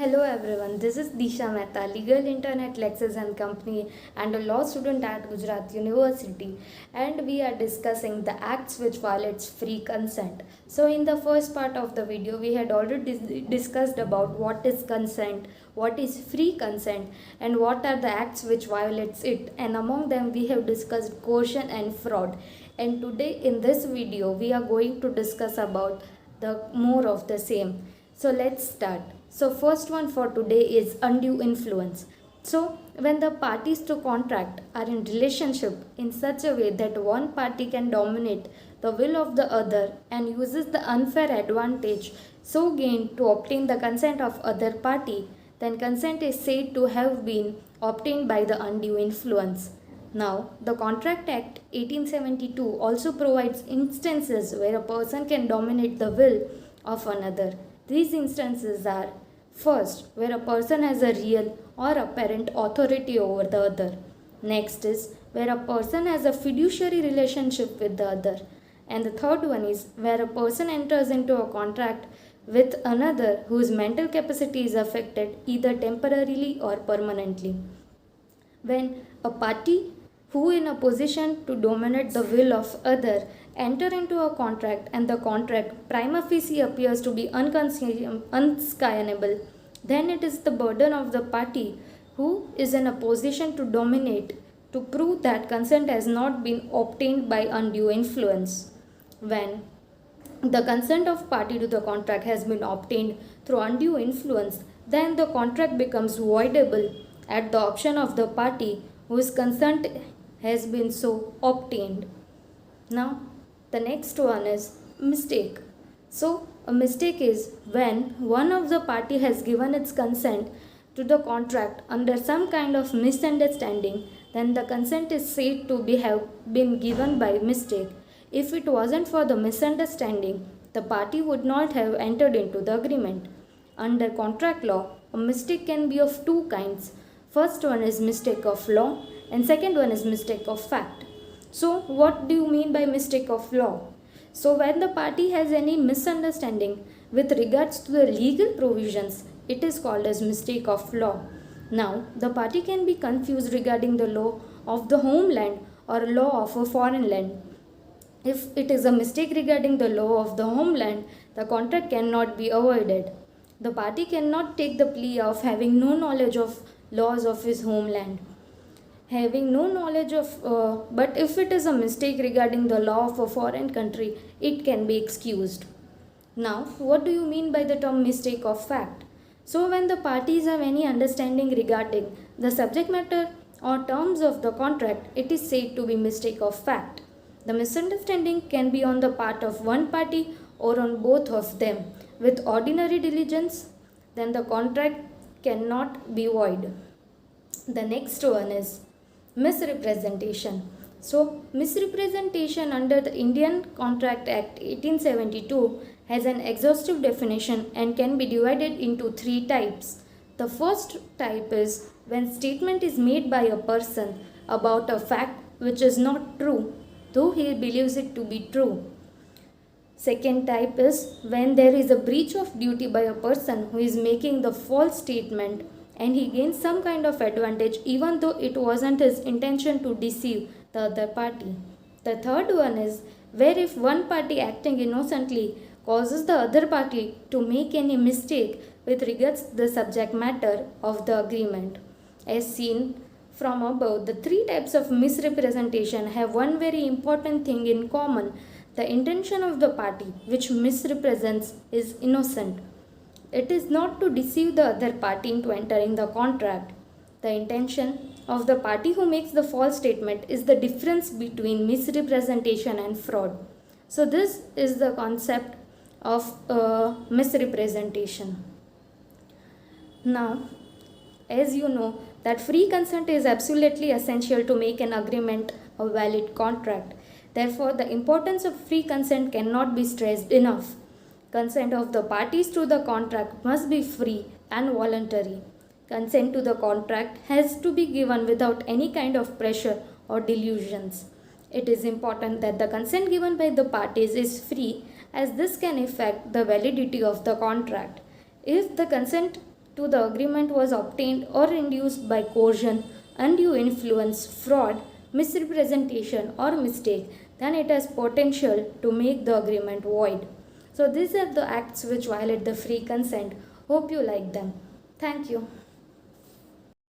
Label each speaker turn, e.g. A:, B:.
A: Hello everyone, this is Disha Mehta, legal intern at Lexis and Company and a law student at Gujarat University, and we are discussing the acts which violates free consent. So in the first part of the video we had already discussed about what is consent, what is free consent, and what are the acts which violates it, and among them we have discussed coercion and fraud. And today in this video we are going to discuss about the more of the same. So let's start. So first one for today is undue influence. So when the parties to contract are in relationship in such a way that one party can dominate the will of the other and uses the unfair advantage so gained to obtain the consent of other party, then consent is said to have been obtained by the undue influence. Now, the Contract Act 1872 also provides instances where a person can dominate the will of another. These instances are: first, where a person has a real or apparent authority over the other. Next is where a person has a fiduciary relationship with the other. And the third one is where a person enters into a contract with another whose mental capacity is affected either temporarily or permanently. When a party who in a position to dominate the will of other enter into a contract and the contract prima facie appears to be unscienable, then it is the burden of the party who is in a position to dominate to prove that consent has not been obtained by undue influence. When the consent of party to the contract has been obtained through undue influence, then the contract becomes voidable at the option of the party whose consent has been so obtained. Now, the next one is mistake. So, a mistake is when one of the party has given its consent to the contract under some kind of misunderstanding, then the consent is said to have been given by mistake. If it wasn't for the misunderstanding, the party would not have entered into the agreement. Under contract law, a mistake can be of two kinds. First one is mistake of law and second one is mistake of fact. So what do you mean by mistake of law? So when the party has any misunderstanding with regards to the legal provisions, it is called as mistake of law. Now the party can be confused regarding the law of the homeland or law of a foreign land. If it is a mistake regarding the law of the homeland, the contract cannot be avoided. The party cannot take the plea of having no knowledge of laws of his homeland. Having no knowledge of, but if it is a mistake regarding the law of a foreign country, it can be excused. Now, what do you mean by the term mistake of fact? So, when the parties have any understanding regarding the subject matter or terms of the contract, it is said to be mistake of fact. The misunderstanding can be on the part of one party or on both of them. With ordinary diligence, then the contract cannot be void. The next one is misrepresentation. So, misrepresentation under the Indian Contract Act 1872 has an exhaustive definition and can be divided into three types. The first type is when statement is made by a person about a fact which is not true, though he believes it to be true. Second type is when there is a breach of duty by a person who is making the false statement and he gains some kind of advantage even though it wasn't his intention to deceive the other party. The third one is where if one party acting innocently causes the other party to make any mistake with regards to the subject matter of the agreement. As seen from above, the three types of misrepresentation have one very important thing in common. The intention of the party which misrepresents is innocent. It is not to deceive the other party into entering the contract. The intention of the party who makes the false statement is the difference between misrepresentation and fraud. So this is the concept of misrepresentation. Now, as you know that free consent is absolutely essential to make an agreement a valid contract. Therefore, the importance of free consent cannot be stressed enough. Consent of the parties to the contract must be free and voluntary. Consent to the contract has to be given without any kind of pressure or delusions. It is important that the consent given by the parties is free, as this can affect the validity of the contract. If the consent to the agreement was obtained or induced by coercion, undue influence, fraud, misrepresentation, or mistake, then it has potential to make the agreement void. So these are the acts which violate the free consent. Hope you like them. Thank you.